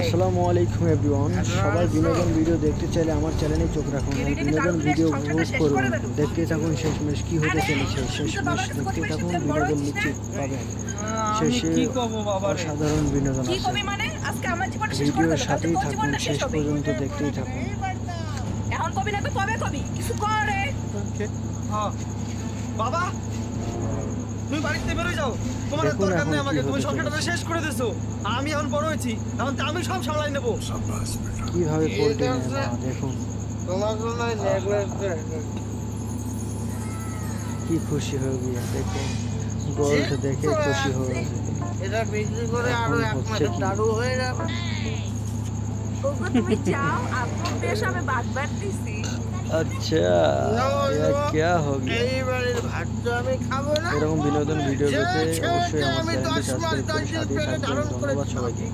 আসসালামু আলাইকুম এভরিওয়ান, সবাই বিনোদন ভিডিও দেখতে চাইলে আমার চ্যানেলে চোখ রাখুন আর বিনোদন ভিডিও উপভোগ করুন। দেখতে থাকুন শেষমেশ কি হতে চলেছে। শেষমেশ দেখতে থাকুন, বিনোদন নিশ্চিত পাবেন। শেষে অসাধারণ বিনোদন আছে। ভিডিওর সাথেই থাকুন, শেষ পর্যন্ত দেখতেই থাকুন। এখন কবি না তো কবে কবি কিছু করে বাবা তুমি বাড়িতে বেরোয় যাও, তোমার দেখুন দরকার এখন নেই কি আমাকে, তুমি হতে সংসারটা চলেছে। শেষ করে দিছো। আমি এখন বড় হয়েছি, এখন তো আমি সব সামলাই নেবো। কিভাবে পোল্ট্রি নেয় মা, দেখুন কি খুশি হয়ে গিয়া, দেখুন গোল্ড দেখে খুশি হয়ে গেছে। এটা বিক্রি করে আরো এখন এক হচ্ছে মাসের কি? দারু হয়ে যাবে। ওগো তুমি যাও, আপু বেশ আমি বাদ দিছি। अच्छा ये क्या हो गया। এই বাড়ির ভাত তো আমি খাবো না। এরকম বিনোদন ভিডিও যে পেতে ছেলেকে অবশ্যই আমার আমি চ্যানেলটি 10 মাস সাবস্ক্রাইব করে 10 দিন সাথেই পেটে থাকবেন। ধারণ ধন্যবাদ করেছি। সবাইকে।